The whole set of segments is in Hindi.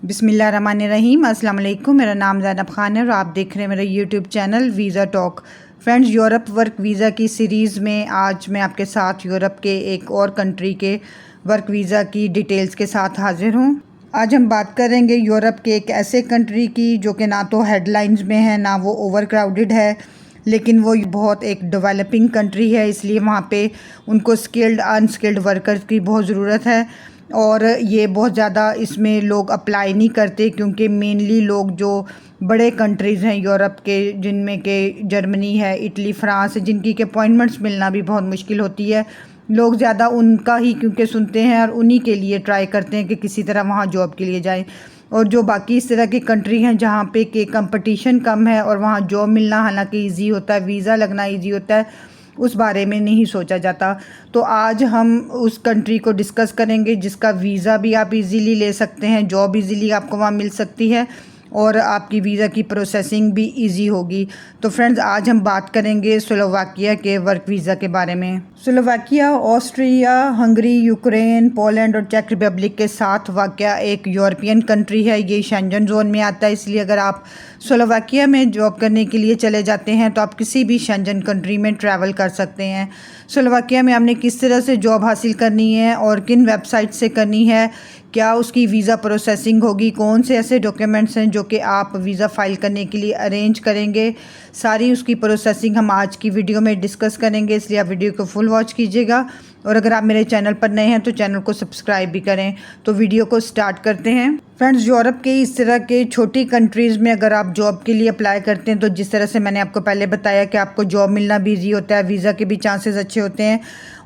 बिस्मिल्लाहिर्रहमानिर्रहीम। अस्सलाम वालेकुम। मेरा नाम ज़ैनब खान है और आप देख रहे हैं मेरा YouTube channel visa talk. Friends, Europe work visa की सीरीज़ में आज मैं आपके साथ यूरोप के एक और कंट्री के वर्क वीज़ा की डिटेल्स के साथ हाजिर हूँ। आज हम बात करेंगे यूरोप के एक ऐसे कंट्री की जो कि ना तो हेडलाइंस में है ना वो ओवर क्राउडेड है, लेकिन वो बहुत एक डेवलपिंग कंट्री है, इसलिए वहाँ पे उनको स्किल्ड अनस्किल्ड वर्कर्स की बहुत ज़रूरत है। और ये बहुत ज़्यादा इसमें लोग अप्लाई नहीं करते क्योंकि मेनली लोग जो बड़े कंट्रीज़ हैं यूरोप के, जिनमें के जर्मनी है, इटली, फ्रांस, जिनकी के अपॉइंटमेंट्स मिलना भी बहुत मुश्किल होती है, लोग ज़्यादा उनका ही क्योंकि सुनते हैं और उन्हीं के लिए ट्राई करते हैं कि किसी तरह वहाँ जॉब के लिए जाएं। और जो बाकी इस तरह की कंट्री हैं जहाँ पे कि कंपटीशन कम है और वहाँ जॉब मिलना हालांकि इजी होता है, वीज़ा लगना इजी होता है, उस बारे में नहीं सोचा जाता। तो आज हम उस कंट्री को डिस्कस करेंगे जिसका वीज़ा भी आप इजीली ले सकते हैं, जॉब इजीली आपको वहाँ मिल सकती है और आपकी वीज़ा की प्रोसेसिंग भी इजी होगी। तो फ्रेंड्स, आज हम बात करेंगे स्लोवाकिया के वर्क वीज़ा के बारे में। Slovakia Austria, Hungary, Ukraine, Poland और चेक रिपब्लिक के साथ वाक़या एक यूरोपियन कंट्री है। ये शेंजन जोन में आता है, इसलिए अगर आप स्लोवाकिया में जॉब करने के लिए चले जाते हैं तो आप किसी भी शेंजन कंट्री में ट्रैवल कर सकते हैं। स्लोवाकिया में आपने किस तरह से जॉब हासिल करनी है और किन वेबसाइट से करनी है, क्या उसकी वीज़ा प्रोसेसिंग होगी, कौन से ऐसे डॉक्यूमेंट्स हैं जो कि आप वीज़ा फ़ाइल करने के लिए अरेंज करेंगे, सारी उसकी प्रोसेसिंग हम आज की वीडियो में डिस्कस करेंगे, इसलिए आप वीडियो को फुल वॉच कीजिएगा। और अगर आप मेरे चैनल पर नए हैं तो चैनल को सब्सक्राइब भी करें। तो वीडियो को स्टार्ट करते हैं। फ्रेंड्स, यूरोप के इस तरह के छोटी कंट्रीज़ में अगर आप जॉब के लिए अप्लाई करते हैं तो जिस तरह से मैंने आपको पहले बताया कि आपको जॉब मिलना भी ईजी होता है, वीज़ा के भी चांसेस अच्छे होते हैं,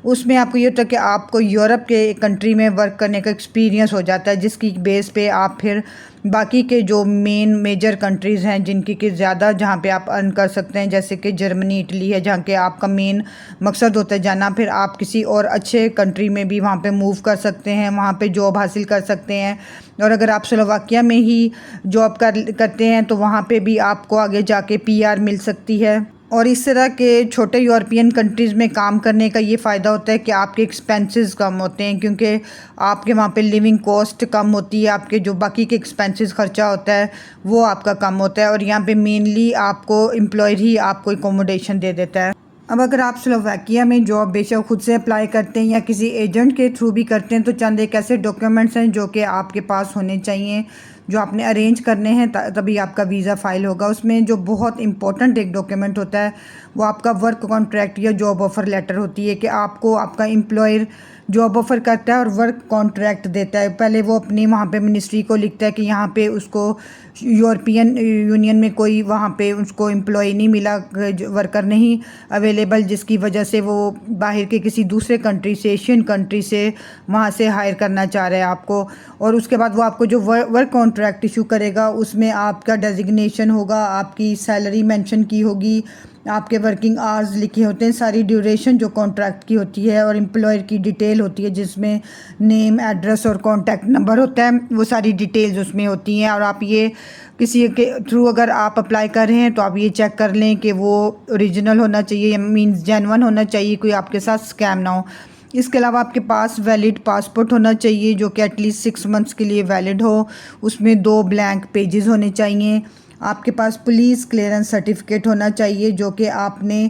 उसमें आपको ये होता है कि आपको यूरोप के कंट्री में वर्क करने का एक्सपीरियंस हो जाता है, जिसकी बेस पे आप फिर बाकी के जो मेजर कंट्रीज़ हैं जिनकी कि ज़्यादा जहाँ पे आप अर्न कर सकते हैं, जैसे कि जर्मनी, इटली है, जहाँ के आपका मेन मकसद होता है जाना, फिर आप किसी और अच्छे कंट्री में भी वहाँ पे मूव कर सकते हैं, वहाँ पे जॉब हासिल कर सकते हैं। और अगर आप स्लोवाकिया में ही जॉब करते हैं तो वहाँ पे भी आपको आगे जाके पीआर मिल सकती है। और इस तरह के छोटे यूरोपियन कंट्रीज़ में काम करने का ये फ़ायदा होता है कि आपके एक्सपेंसेस कम होते हैं, क्योंकि आपके वहाँ पे लिविंग कॉस्ट कम होती है, आपके जो बाकी के एक्सपेंसेस खर्चा होता है वो आपका कम होता है, और यहाँ पे मेनली आपको एम्प्लॉयर ही आपको एकोमोडेशन दे देता है। अब अगर आप स्लोवाकिया में जॉब बेशक खुद से अप्लाई करते हैं या किसी एजेंट के थ्रू भी करते हैं तो चंद एक ऐसे डॉक्यूमेंट्स हैं जो कि आपके पास होने चाहिए, जो आपने अरेंज करने हैं, तभी आपका वीज़ा फ़ाइल होगा। उसमें जो बहुत इंपॉर्टेंट एक डॉक्यूमेंट होता है वो आपका वर्क कॉन्ट्रैक्ट या जॉब ऑफ़र लेटर होती है कि आपको आपका एम्प्लॉयर जॉब ऑफ़र करता है और वर्क कॉन्ट्रैक्ट देता है। पहले वो अपनी वहाँ पे मिनिस्ट्री को लिखता है कि यहाँ पे उसको यूरोपियन यूनियन में कोई वहाँ पे उसको एम्प्लॉय नहीं मिला, वर्कर नहीं अवेलेबल, जिसकी वजह से वो बाहर के किसी दूसरे कंट्री से, एशियन कंट्री से वहाँ से हायर करना चाह रहे हैं आपको। और उसके बाद वो आपको जो वर्क कॉन्ट्रैक्ट इशू करेगा उसमें आपका डेजिग्नेशन होगा, आपकी सैलरी मेंशन की होगी, आपके वर्किंग आवर्स लिखे होते हैं, सारी ड्यूरेशन जो कॉन्ट्रैक्ट की होती है, और एम्प्लॉयर की डिटेल होती है जिसमें नेम, एड्रेस और कॉन्टैक्ट नंबर होता है, वो सारी डिटेल्स उसमें होती हैं। और आप ये किसी के थ्रू अगर आप अप्लाई कर रहे हैं तो आप ये चेक कर लें कि वो ओरिजिनल होना चाहिए, मीन्स जेन्युइन होना चाहिए, कोई आपके साथ स्कैम ना हो। इसके अलावा आपके पास वैलिड पासपोर्ट होना चाहिए जो कि एटलीस्ट 6 मंथ्स के लिए वैलिड हो, उसमें 2 ब्लैंक पेजेस होने चाहिए। आपके पास पुलिस क्लियरेंस सर्टिफिकेट होना चाहिए जो कि आपने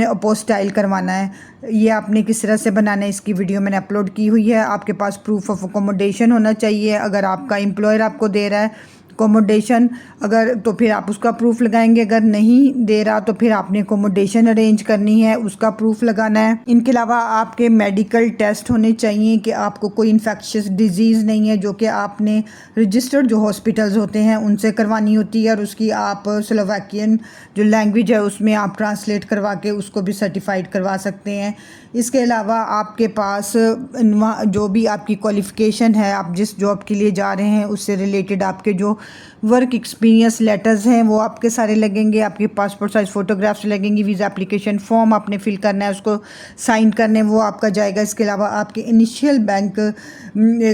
अपोस्टाइल करवाना है। ये आपने किस तरह से बनाना है इसकी वीडियो मैंने अपलोड की हुई है। आपके पास प्रूफ ऑफ अकोमोडेशन होना चाहिए, अगर आपका एम्प्लॉयर आपको दे रहा है अकोमोडेशन अगर, तो फिर आप उसका प्रूफ लगाएंगे, अगर नहीं दे रहा तो फिर आपने अकोमोडेशन अरेंज करनी है, उसका प्रूफ लगाना है। इनके अलावा आपके मेडिकल टेस्ट होने चाहिए कि आपको कोई इन्फेक्शियस डिजीज़ नहीं है, जो कि आपने रजिस्टर्ड जो हॉस्पिटल्स होते हैं उनसे करवानी होती है, और उसकी आप स्लोवाकियन जो लैंग्वेज है उसमें आप ट्रांसलेट करवा के उसको भी सर्टिफाइड करवा सकते हैं। इसके अलावा आपके पास जो भी आपकी क्वालिफ़िकेशन है, आप जिस जॉब के लिए जा रहे हैं उससे रिलेटेड आपके जो वर्क एक्सपीरियंस लेटर्स हैं वो आपके सारे लगेंगे, आपके पासपोर्ट साइज़ फ़ोटोग्राफ्स लगेंगी, वीज़ा एप्लीकेशन फॉर्म आपने फिल करना है, उसको साइन करने वो आपका जाएगा। इसके अलावा आपके इनिशियल बैंक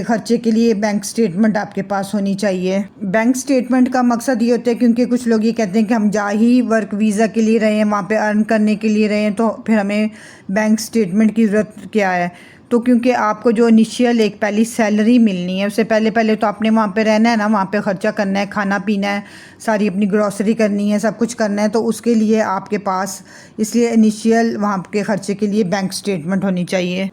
खर्चे के लिए बैंक स्टेटमेंट आपके पास होनी चाहिए। बैंक स्टेटमेंट का मकसद ये होता है क्योंकि कुछ लोग ये कहते हैं कि हम जा ही वर्क वीज़ा के लिए रहे हैं, वहाँ पे अर्न करने के लिए रहे हैं, तो फिर हमें बैंक स्टेटमेंट की ज़रूरत क्या है। तो क्योंकि आपको जो इनिशियल एक पहली सैलरी मिलनी है, उससे पहले तो आपने वहाँ पे रहना है ना, वहाँ पे ख़र्चा करना है, खाना पीना है, सारी अपनी ग्रॉसरी करनी है, सब कुछ करना है। तो उसके लिए आपके पास इसलिए इनिशियल वहाँ के ख़र्चे के लिए बैंक स्टेटमेंट होनी चाहिए।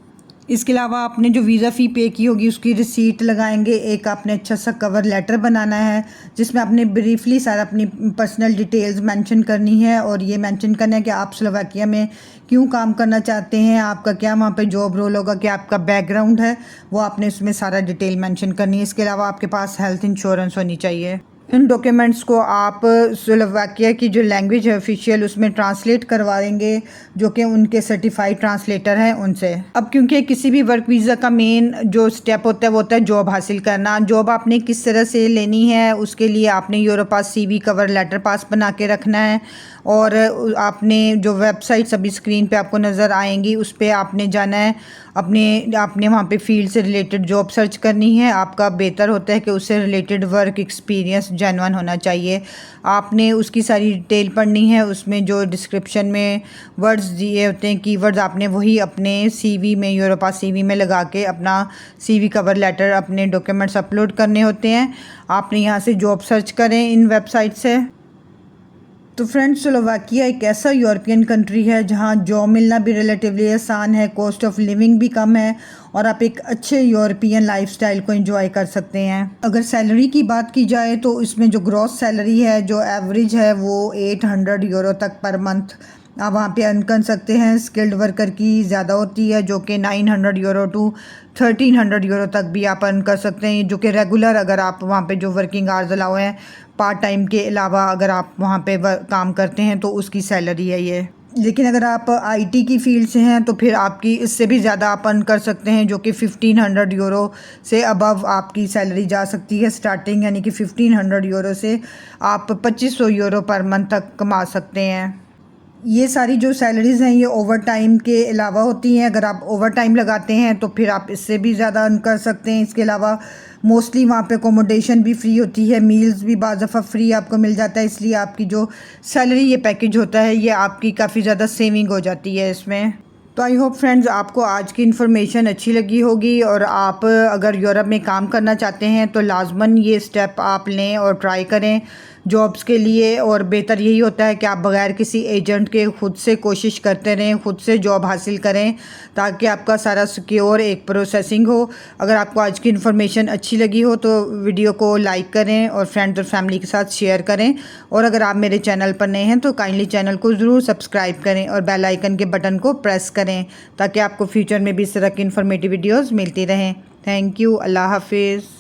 इसके अलावा आपने जो वीज़ा फ़ी पे की होगी उसकी रिसीट लगाएंगे। एक आपने अच्छा सा कवर लेटर बनाना है जिसमें आपने ब्रीफली सारा अपनी पर्सनल डिटेल्स मेंशन करनी है, और ये मेंशन करना है कि आप स्लोवाकिया में क्यों काम करना चाहते हैं, आपका क्या वहाँ पे जॉब रोल होगा, क्या आपका बैकग्राउंड है, वो आपने उसमें सारा डिटेल मेंशन करनी है। इसके अलावा आपके पास हेल्थ इंश्योरेंस होनी चाहिए। इन डॉक्यूमेंट्स को आप स्लोवाकिया की जो लैंग्वेज है ऑफिशियल उसमें ट्रांसलेट करवा देंगे, जो कि उनके सर्टिफाइड ट्रांसलेटर हैं उनसे। अब क्योंकि किसी भी वर्क वीज़ा का मेन जो स्टेप होता है वो होता है जॉब हासिल करना। जॉब आपने किस तरह से लेनी है उसके लिए आपने यूरोपास CV कवर लेटर पास बना के रखना है, और आपने जो वेबसाइट्स अभी स्क्रीन पे आपको नज़र आएंगी उस पर आपने जाना है। आपने वहाँ पे फील्ड से रिलेटेड जॉब सर्च करनी है। आपका बेहतर होता है कि उससे रिलेटेड वर्क एक्सपीरियंस जेन्युइन होना चाहिए। आपने उसकी सारी डिटेल पढ़नी है, उसमें जो डिस्क्रिप्शन में वर्ड्स दिए होते हैं, कीवर्ड्स, आपने वही अपने CV में, यूरोपास CV में लगा के अपना CV कवर लेटर, अपने डॉक्यूमेंट्स अपलोड करने होते हैं। आपने यहाँ से जॉब सर्च करें इन वेबसाइट से। तो फ्रेंड्स, स्लोवाकिया एक ऐसा यूरोपियन कंट्री है जहाँ जॉब मिलना भी रिलेटिवली आसान है, कॉस्ट ऑफ लिविंग भी कम है, और आप एक अच्छे यूरोपियन लाइफस्टाइल को एंजॉय कर सकते हैं। अगर सैलरी की बात की जाए तो इसमें जो ग्रॉस सैलरी है, जो एवरेज है, वो 800 यूरो तक पर मंथ आप वहाँ पे अर्न कर सकते हैं। स्किल्ड वर्कर की ज़्यादा होती है जो कि 900 यूरो टू 1300 यूरो तक भी आप अर्न कर सकते हैं, जो कि रेगुलर, अगर आप वहाँ पे जो वर्किंग आवर्स अलाउ हैं, पार्ट टाइम के अलावा अगर आप वहाँ पे काम करते हैं तो उसकी सैलरी है ये। लेकिन अगर आप IT की फील्ड से हैं तो फिर आपकी इससे भी ज़्यादा आप अर्न कर सकते हैं, जो कि 1500 यूरो से अबव आपकी सैलरी जा सकती है स्टार्टिंग, यानी कि 1500 यूरो से आप 2500 यूरो पर मंथ तक कमा सकते हैं। ये सारी जो सैलरीज़ हैं ये ओवर टाइम के अलावा होती हैं। अगर आप ओवर टाइम लगाते हैं तो फिर आप इससे भी ज़्यादा अर्न कर सकते हैं। इसके अलावा मोस्टली वहाँ पे अकोमोडेशन भी फ्री होती है, मील्स भी बाज़ दफ़ा फ्री आपको मिल जाता है, इसलिए आपकी जो सैलरी ये पैकेज होता है ये आपकी काफ़ी ज़्यादा सेविंग हो जाती है इसमें। तो आई होप फ्रेंड्स आपको आज की इन्फॉर्मेशन अच्छी लगी होगी, और आप अगर यूरोप में काम करना चाहते हैं तो लाजमन ये स्टेप आप लें और ट्राई करें जॉब्स के लिए। और बेहतर यही होता है कि आप बगैर किसी एजेंट के खुद से कोशिश करते रहें, खुद से जॉब हासिल करें, ताकि आपका सारा सिक्योर एक प्रोसेसिंग हो। अगर आपको आज की इन्फॉर्मेशन अच्छी लगी हो तो वीडियो को लाइक करें और फ्रेंड्स और फैमिली के साथ शेयर करें, और अगर आप मेरे चैनल पर नए हैं तो काइंडली चैनल को ज़रूर सब्सक्राइब करें और बेल आइकन के बटन को प्रेस करें, ताकि आपको फ्यूचर में भी इस तरह की इन्फॉर्मेटिव वीडियोज़ मिलती रहें। Thank you. अल्लाह हाफिज़।